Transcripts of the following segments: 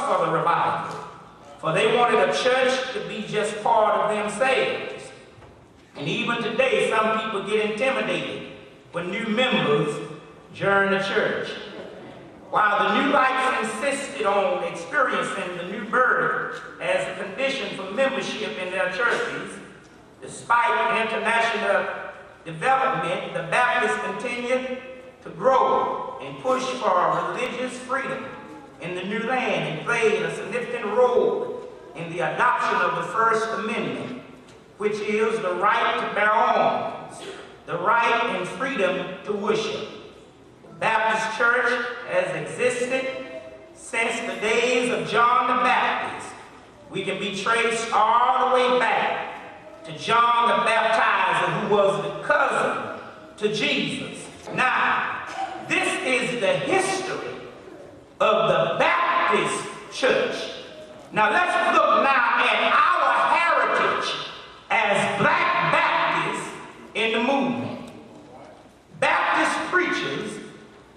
for the revival, for they wanted a church to be just part of themselves. And even today, some people get intimidated when new members join the church. While the New Lights insisted on experiencing the new birth as a condition for membership in their churches, despite international development, the Baptists continued to grow and push for religious freedom in the new land and played a significant role in the adoption of the First Amendment, which is the right to bear arms, the right and freedom to worship. The Baptist Church has existed since the days of John the Baptist. We can be traced all the way back to John the Baptizer, who was the cousin to Jesus. Now, this is the history of the Baptist Church. Now, let's look now at our heritage as Black Baptists in the movement. Baptist preachers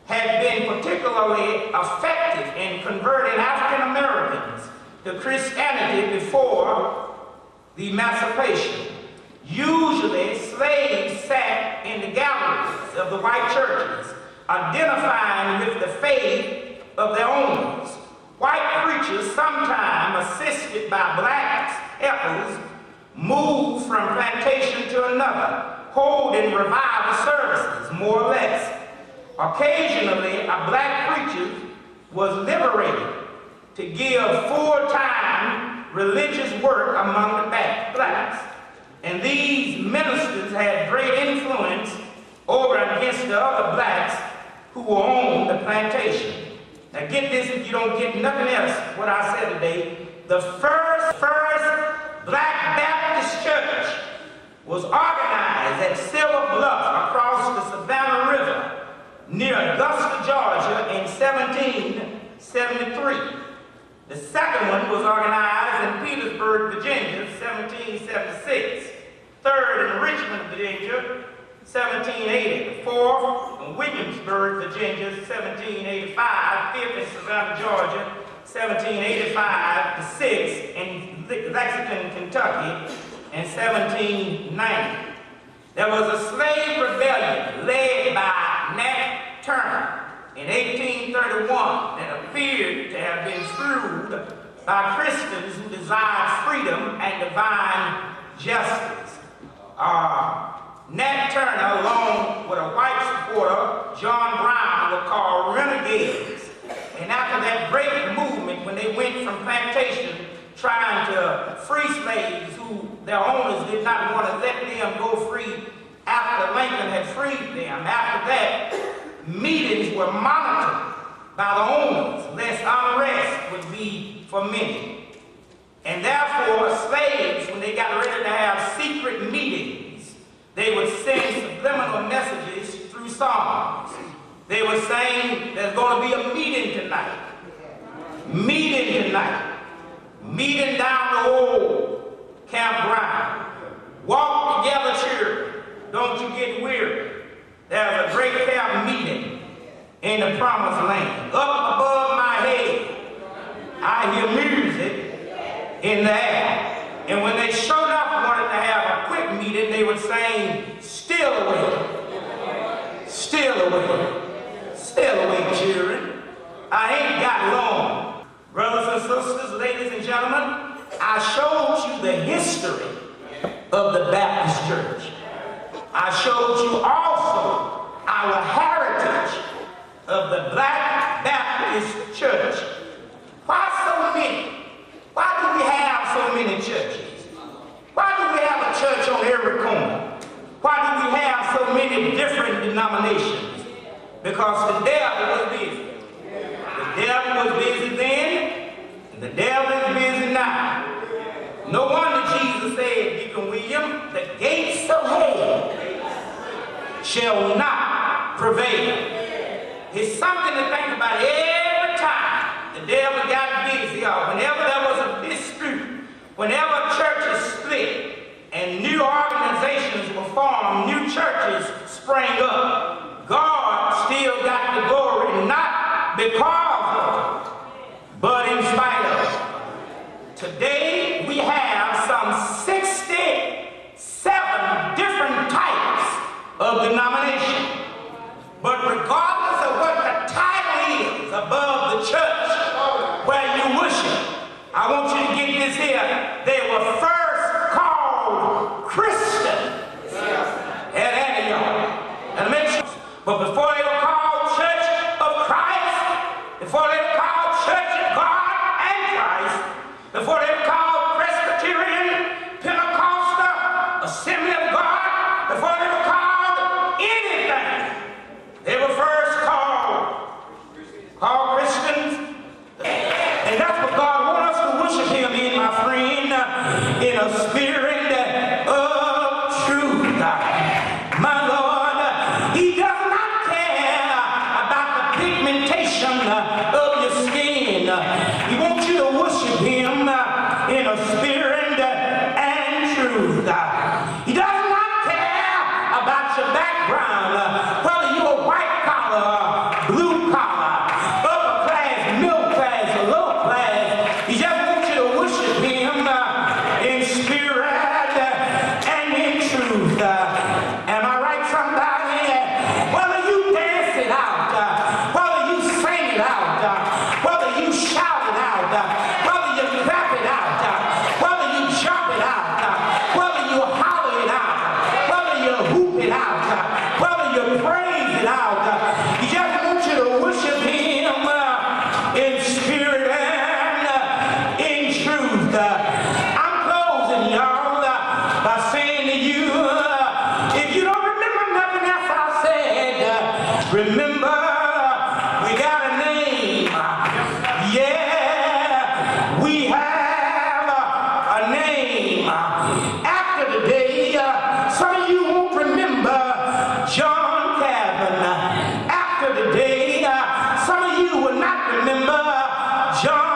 had been particularly effective in converting African Americans to Christianity before the emancipation. Usually, slaves sat in the galleries of the white churches, identifying with the faith of their owners. White preachers, sometimes assisted by black helpers, moved from plantation to another, holding revival services, more or less. Occasionally, a black preacher was liberated to give full-time religious work among the blacks. And these ministers had great influence over against the other blacks who were on the plantation. Now get this if you don't get nothing else what I said today. The first Black Baptist church was organized at Silver Bluff across the Savannah River near Augusta, Georgia in 1773. The second one was organized in Petersburg, Virginia, 1776. Third in Richmond, Virginia, 1780. The fourth in Williamsburg, Virginia, 1785. Fifth in Savannah, Georgia, 1785. The sixth in Lexington, Kentucky, in 1790. There was a slave rebellion led by Nat Turner in 1831 that appeared to have been fueled by Christians who desired freedom and divine justice. Nat Turner, along with a white supporter, John Brown, were called renegades. And after that great movement, when they went from plantation trying to free slaves who their owners did not want to let them go free after Lincoln had freed them, after that, meetings were monitored by the owners, lest unrest would be for many. And therefore, slaves, when they got ready to have secret meetings, they would send subliminal messages through songs. They were saying, there's going to be a meeting tonight. Meeting tonight. Meeting down the old campground. Walk together, children. Don't you get weary. There's a great camp meeting in the promised land. Up above my head, I hear music in the air. And when they showed up and wanted to have a quick meeting, they would sing, "Still away, still away, still away, children. I ain't got long." Brothers and sisters, ladies and gentlemen, I showed you the history of the Baptist Church. I showed you also our heritage of the Black Baptist Church. Why so many? Why do we have so many churches? Why do we have a church on every corner? Why do we have so many different denominations? Because the devil was busy. The devil was busy then, and the devil is busy now. No wonder Jesus said, Deacon William, the gates of hell shall not prevail. It's something to think about every time the devil got busy, or whenever there was a dispute, whenever churches split and new organizations were formed, new churches sprang up. God still got the glory, not because of it, but in spite of it. Today we have some 67 different types of denomination. But regardless of what the title is above the church where you worship, I want you to get this here. They were first called Christian at Antioch. And make sure, but before they were called Church of Christ, before they were called Church of God and Christ, before they were called Presbyterian, Pentecostal, Assembly of God, before they were called anything, they were first called Christians. And that's what God wants us to worship him in, my friend, in a spirit of truth. My Lord, he does not care about the pigmentation of your skin. He wants you to worship him in a spirit and truth. He does not care about your background, whether you're a white collar, blue collar, upper class, middle class, or low class. He just wants you to worship him in spirit and in truth. Am I right, somebody? Whether you dance it out, whether you sing it out, whether you shout it out, whether you clap it out, whether you jump it out, whether you holler it out, whether you hoop it out, whether you praise it out, he just wants you to worship him in spirit and in truth. I'm closing, y'all, by saying to you, if you don't remember nothing else I said, remember we got a name. Yeah, we have a name. After the day, some of you won't remember John Calvin. After the day, some of you will not remember John